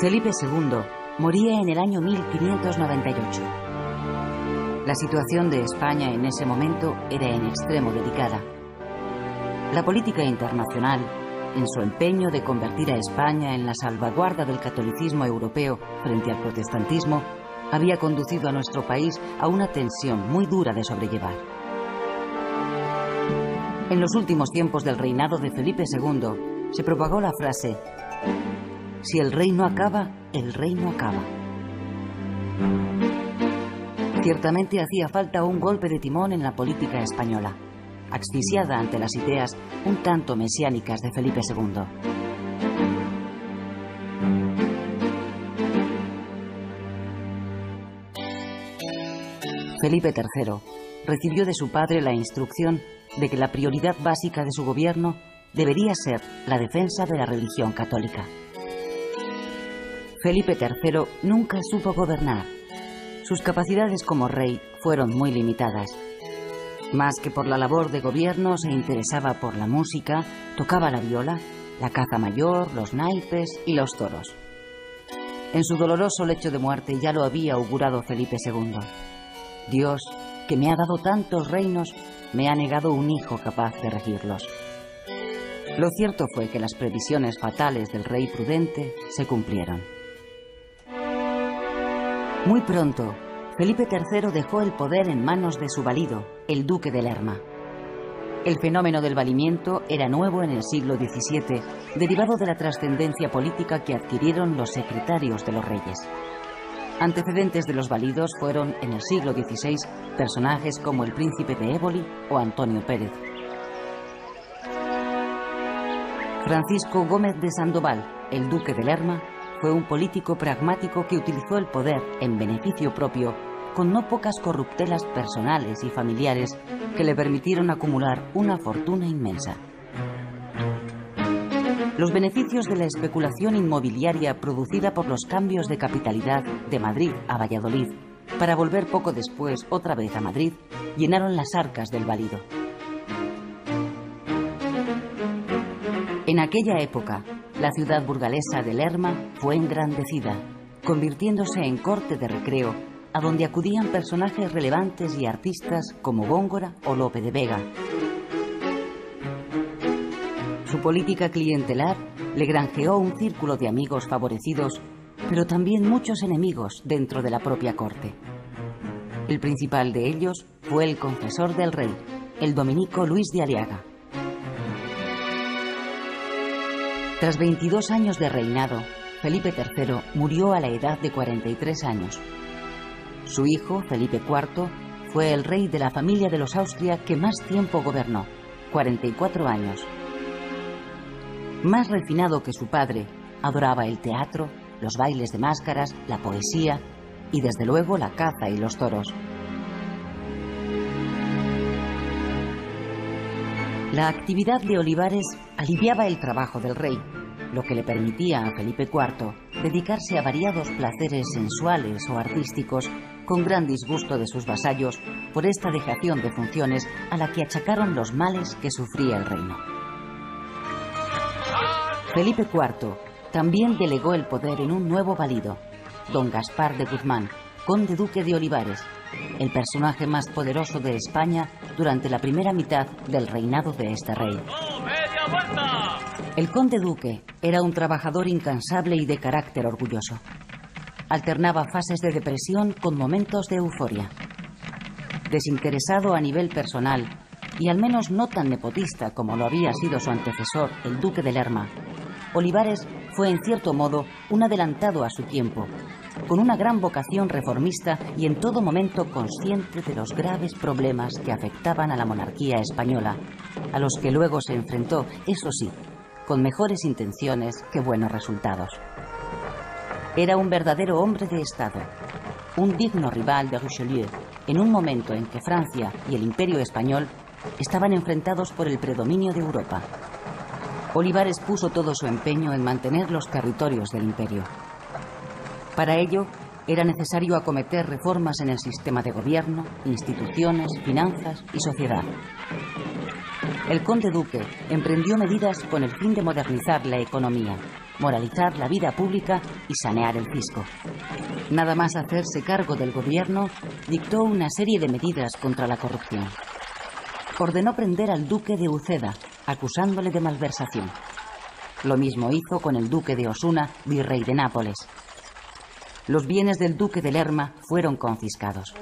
Felipe II moría en el año 1598. La situación de España en ese momento era en extremo delicada. La política internacional, en su empeño de convertir a España en la salvaguarda del catolicismo europeo frente al protestantismo, había conducido a nuestro país a una tensión muy dura de sobrellevar. En los últimos tiempos del reinado de Felipe II se propagó la frase: si el rey no acaba, el reino acaba. Ciertamente hacía falta un golpe de timón en la política española, asfixiada ante las ideas un tanto mesiánicas de Felipe II. Felipe III recibió de su padre la instrucción de que la prioridad básica de su gobierno debería ser la defensa de la religión católica. Felipe III nunca supo gobernar. Sus capacidades como rey fueron muy limitadas. Más que por la labor de gobierno, se interesaba por la música, tocaba la viola, la caza mayor, los naipes y los toros. En su doloroso lecho de muerte ya lo había augurado Felipe II. Dios, que me ha dado tantos reinos, me ha negado un hijo capaz de regirlos. Lo cierto fue que las previsiones fatales del rey prudente se cumplieron. Muy pronto, Felipe III dejó el poder en manos de su valido, el duque de Lerma. El fenómeno del valimiento era nuevo en el siglo XVII, derivado de la trascendencia política que adquirieron los secretarios de los reyes. Antecedentes de los validos fueron, en el siglo XVI, personajes como el príncipe de Éboli o Antonio Pérez. Francisco Gómez de Sandoval, el duque de Lerma, fue un político pragmático que utilizó el poder en beneficio propio, con no pocas corruptelas personales y familiares que le permitieron acumular una fortuna inmensa. Los beneficios de la especulación inmobiliaria producida por los cambios de capitalidad de Madrid a Valladolid, para volver poco después otra vez a Madrid, llenaron las arcas del valido. En aquella época, la ciudad burgalesa de Lerma fue engrandecida, convirtiéndose en corte de recreo, a donde acudían personajes relevantes y artistas como Góngora o Lope de Vega. Su política clientelar le granjeó un círculo de amigos favorecidos, pero también muchos enemigos dentro de la propia corte. El principal de ellos fue el confesor del rey, el dominico Luis de Aliaga. Tras 22 años de reinado, Felipe III murió a la edad de 43 años. Su hijo, Felipe IV, fue el rey de la familia de los Austria que más tiempo gobernó, 44 años. Más refinado que su padre, adoraba el teatro, los bailes de máscaras, la poesía y, desde luego, la caza y los toros. La actividad de olivares aliviaba el trabajo del rey, lo que le permitía a Felipe IV dedicarse a variados placeres sensuales o artísticos, con gran disgusto de sus vasallos por esta dejación de funciones a la que achacaron los males que sufría el reino. Felipe IV también delegó el poder en un nuevo valido, don Gaspar de Guzmán, conde duque de Olivares, el personaje más poderoso de España durante la primera mitad del reinado de este rey. El conde duque era un trabajador incansable y de carácter orgulloso. Alternaba fases de depresión con momentos de euforia. Desinteresado a nivel personal y al menos no tan nepotista como lo había sido su antecesor, el duque de Lerma, Olivares fue en cierto modo un adelantado a su tiempo, con una gran vocación reformista y en todo momento consciente de los graves problemas que afectaban a la monarquía española, a los que luego se enfrentó, eso sí, con mejores intenciones que buenos resultados. Era un verdadero hombre de Estado, un digno rival de Richelieu, en un momento en que Francia y el Imperio español estaban enfrentados por el predominio de Europa. Olivares puso todo su empeño en mantener los territorios del imperio. Para ello, era necesario acometer reformas en el sistema de gobierno, instituciones, finanzas y sociedad. El conde duque emprendió medidas con el fin de modernizar la economía, moralizar la vida pública y sanear el fisco. Nada más hacerse cargo del gobierno, dictó una serie de medidas contra la corrupción. Ordenó prender al duque de Uceda, acusándole de malversación. Lo mismo hizo con el duque de Osuna, virrey de Nápoles. Los bienes del duque de Lerma fueron confiscados.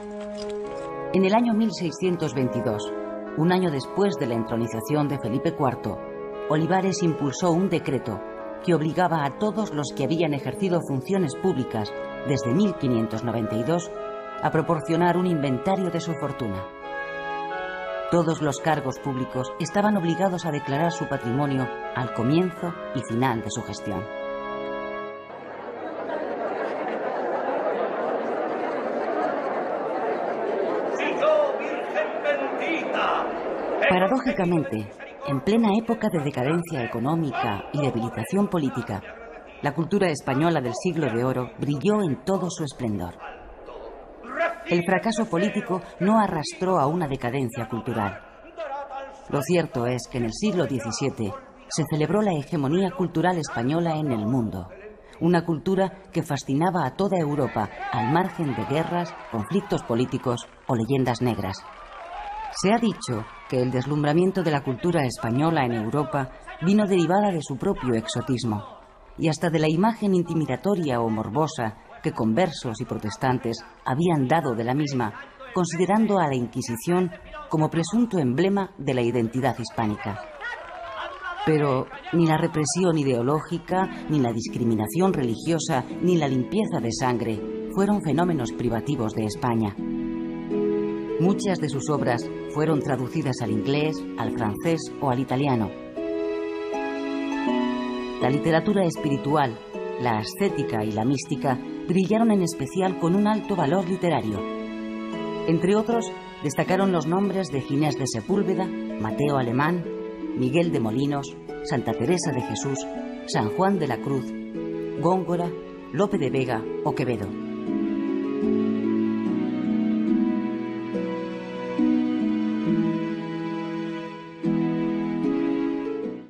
En el año 1622, un año después de la entronización de Felipe IV, Olivares impulsó un decreto que obligaba a todos los que habían ejercido funciones públicas desde 1592 a proporcionar un inventario de su fortuna. Todos los cargos públicos estaban obligados a declarar su patrimonio al comienzo y final de su gestión. Paradójicamente, en plena época de decadencia económica y debilitación política, la cultura española del siglo de oro brilló en todo su esplendor. El fracaso político no arrastró a una decadencia cultural. Lo cierto es que en el siglo XVII se celebró la hegemonía cultural española en el mundo, una cultura que fascinaba a toda Europa al margen de guerras, conflictos políticos o leyendas negras. Se ha dicho que el deslumbramiento de la cultura española en Europa vino derivada de su propio exotismo y hasta de la imagen intimidatoria o morbosa que conversos y protestantes habían dado de la misma, considerando a la Inquisición como presunto emblema de la identidad hispánica. Pero ni la represión ideológica, ni la discriminación religiosa, ni la limpieza de sangre fueron fenómenos privativos de España. Muchas de sus obras fueron traducidas al inglés, al francés o al italiano. La literatura espiritual, la ascética y la mística brillaron en especial con un alto valor literario. Entre otros, destacaron los nombres de Ginés de Sepúlveda, Mateo Alemán, Miguel de Molinos, Santa Teresa de Jesús, San Juan de la Cruz, Góngora, Lope de Vega o Quevedo.